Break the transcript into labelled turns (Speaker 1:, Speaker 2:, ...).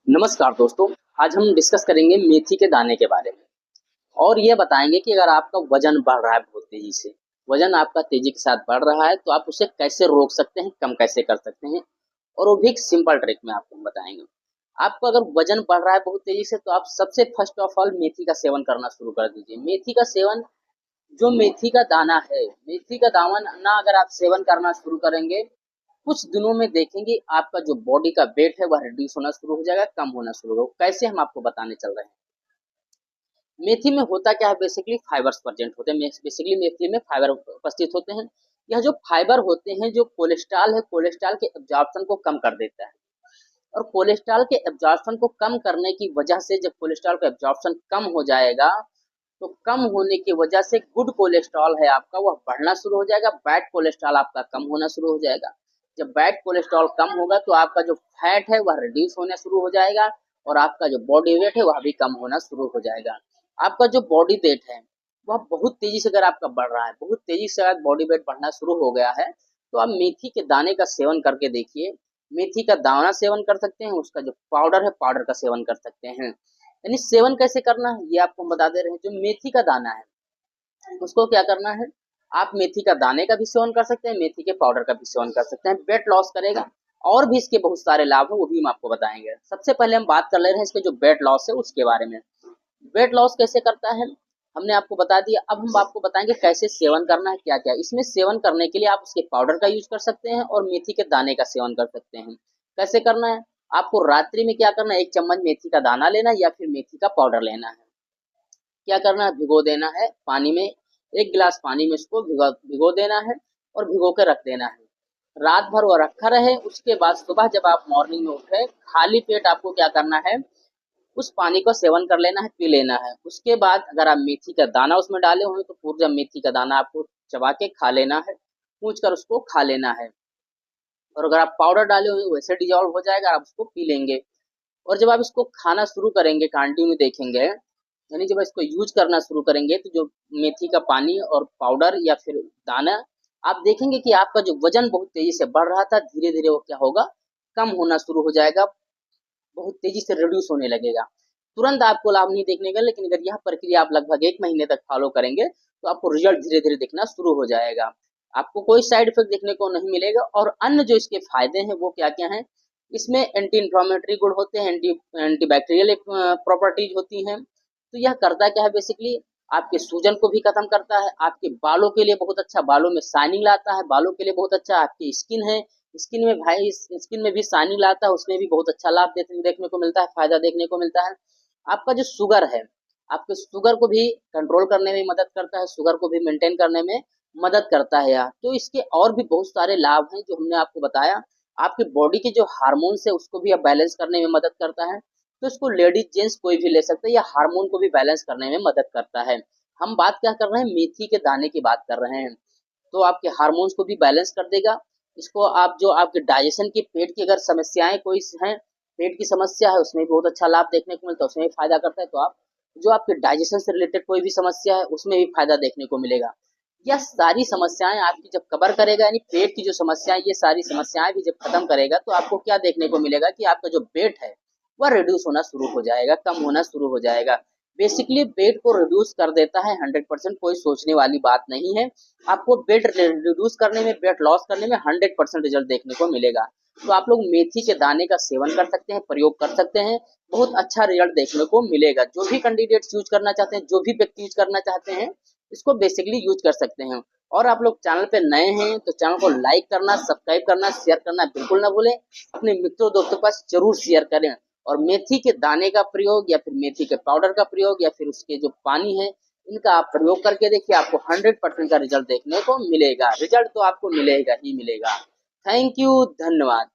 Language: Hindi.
Speaker 1: नमस्कार दोस्तों। आज हम डिस्कस करेंगे मेथी के दाने के बारे में और ये बताएंगे कि अगर आपका वजन बढ़ रहा है बहुत तेजी से, वजन आपका तेजी के साथ बढ़ रहा है तो आप उसे कैसे रोक सकते हैं, कम कैसे कर सकते हैं और वो भी एक सिंपल ट्रिक में आपको हम बताएंगे। आपको अगर वजन बढ़ रहा है बहुत तेजी से तो आप सबसे फर्स्ट ऑफ ऑल मेथी का सेवन करना शुरू कर दीजिए। मेथी का सेवन, जो मेथी का दाना है, मेथी का दाना अगर आप सेवन करना शुरू करेंगे, कुछ दिनों में देखेंगे आपका जो बॉडी का वेट है वह रिड्यूस होना शुरू हो जाएगा, कम होना शुरू होगा। कैसे, हम आपको बताने चल रहे हैं। मेथी में होता क्या है, बेसिकली फाइबर्स प्रेजेंट होते हैं। बेसिकली मेथी में फाइबर उपस्थित होते हैं। यह जो फाइबर होते हैं, जो कोलेस्ट्रॉल है, कोलेस्ट्रॉल के एब्जॉर्प्शन को कम कर देता है। और कोलेस्ट्रॉल के एब्जॉर्प्शन को कम करने की वजह से, जब कोलेस्ट्रॉल का एब्जॉर्प्शन कम हो जाएगा तो कम होने की वजह से गुड कोलेस्ट्रॉल है आपका वह बढ़ना शुरू हो जाएगा, बैड कोलेस्ट्रॉल आपका कम होना शुरू हो जाएगा। जब बैड कोलेस्ट्रॉल कम होगा तो आपका जो फैट है वह रिड्यूस होना शुरू हो जाएगा और आपका जो बॉडी वेट है वह भी कम होना शुरू हो जाएगा। आपका जो बॉडी वेट है वह बहुत तेजी से, अगर आपका बढ़ रहा है, बहुत तेजी से अगर बॉडी वेट बढ़ना शुरू हो गया है तो आप मेथी के दाने का सेवन करके देखिए। मेथी का दाना सेवन कर सकते हैं, उसका जो पाउडर है पाउडर का सेवन कर सकते हैं। यानी सेवन कैसे करना है ये आपको बता दे रहे हैं। जो मेथी का दाना है उसको क्या करना है, आप मेथी का दाने का भी सेवन कर सकते हैं, मेथी के पाउडर का भी सेवन कर सकते हैं। वेट लॉस करेगा और भी इसके बहुत सारे लाभ है, वो भी हम आपको बताएंगे। सबसे पहले हम बात कर ले रहे हैं इसके जो वेट लॉस है उसके बारे में। वेट लॉस कैसे करता है हमने आपको बता दिया। अब हम आपको बताएंगे कैसे सेवन करना है, क्या क्या इसमें सेवन करने के लिए आप उसके पाउडर का यूज कर सकते हैं और मेथी के दाने का सेवन कर सकते हैं। कैसे करना है, आपको रात्रि में क्या करना है, 1 चम्मच मेथी का दाना लेना है या फिर मेथी का पाउडर लेना है। क्या करना है, भिगो देना है पानी में, 1 गिलास पानी में इसको भिगो भिगो देना है और भिगो के रख देना है। रात भर वो रखा रहे। उसके बाद सुबह जब आप मॉर्निंग में उठे, खाली पेट आपको क्या करना है, उस पानी को सेवन कर लेना है, पी लेना है। उसके बाद अगर आप मेथी का दाना उसमें डाले हुए तो पूरा मेथी का दाना आपको चबा के खा लेना है, पूछ कर उसको खा लेना है। और अगर आप पाउडर डाले हुए वैसे डिजॉल्व हो जाएगा, आप उसको पी लेंगे। और जब आप इसको खाना शुरू करेंगे, कंटिन्यू देखेंगे, यानी जब इसको यूज करना शुरू करेंगे तो जो मेथी का पानी और पाउडर या फिर दाना, आप देखेंगे कि आपका जो वजन बहुत तेजी से बढ़ रहा था, धीरे धीरे वो क्या होगा, कम होना शुरू हो जाएगा, बहुत तेजी से रिड्यूस होने लगेगा। तुरंत आपको लाभ नहीं देखने का, लेकिन अगर यह प्रक्रिया आप लगभग 1 महीने तक फॉलो करेंगे तो आपको रिजल्ट धीरे धीरे दिखना शुरू हो जाएगा। आपको कोई साइड इफेक्ट देखने को नहीं मिलेगा। और अन्य जो इसके फायदे हैं वो क्या क्या हैं, इसमें एंटी इंफ्लामेटरी गुण होते हैं, एंटीबैक्टीरियल प्रॉपर्टीज होती हैं। तो यह करता क्या है, बेसिकली आपके सूजन को भी खत्म करता है, आपके बालों के लिए बहुत अच्छा, बालों में शाइनिंग लाता है, बालों के लिए बहुत अच्छा। आपकी स्किन है, स्किन में भाई, स्किन में भी शाइनिंग लाता है, उसमें भी बहुत अच्छा लाभ देखने को मिलता है, फायदा देखने को मिलता है। आपका जो शुगर है, आपके शुगर को भी कंट्रोल करने में मदद करता है, शुगर को भी मेंटेन करने में मदद करता है यार। तो इसके और भी बहुत सारे लाभ हैं जो हमने आपको बताया। आपकी बॉडी के जो हार्मोन्स है उसको भी बैलेंस करने में मदद करता है। तो इसको लेडीज जेंट्स कोई भी ले सकता है, या हार्मोन को भी बैलेंस करने में मदद करता है। हम बात क्या कर रहे हैं, मेथी के दाने की बात कर रहे हैं। तो आपके हार्मोन्स को भी बैलेंस कर देगा। इसको आप, जो आपके डाइजेशन की, पेट की अगर समस्याएं कोई हैं, पेट की समस्या है उसमें भी बहुत अच्छा लाभ देखने को मिलता है, उसमें भी फायदा करता है। तो आप, जो आपके डाइजेशन से रिलेटेड कोई भी समस्या है उसमें भी फायदा देखने को मिलेगा। यह सारी समस्याएं आपकी जब कवर करेगा, यानी पेट की जो समस्याएं, ये सारी समस्याएं भी जब खत्म करेगा तो आपको क्या देखने को मिलेगा कि आपका जो वेट है वह रिड्यूस होना शुरू हो जाएगा, कम होना शुरू हो जाएगा। बेसिकली वेट को रिड्यूस कर देता है 100%, कोई सोचने वाली बात नहीं है। आपको वेट रिड्यूस करने में, वेट लॉस करने में 100% रिजल्ट देखने को मिलेगा। तो आप लोग मेथी के दाने का सेवन कर सकते हैं, प्रयोग कर सकते हैं, बहुत अच्छा रिजल्ट देखने को मिलेगा। जो भी कैंडिडेट्स यूज करना चाहते हैं, जो भी व्यक्ति यूज करना चाहते हैं, इसको बेसिकली यूज कर सकते हैं। और आप लोग चैनल पे नए हैं तो चैनल को लाइक करना, सब्सक्राइब करना, शेयर करना बिल्कुल ना भूलें। अपने मित्रों दोस्तों के पास जरूर शेयर करें। और मेथी के दाने का प्रयोग या फिर मेथी के पाउडर का प्रयोग या फिर उसके जो पानी है, इनका आप प्रयोग करके देखिए, आपको 100% का रिजल्ट देखने को मिलेगा। रिजल्ट तो आपको मिलेगा ही मिलेगा। थैंक यू, धन्यवाद।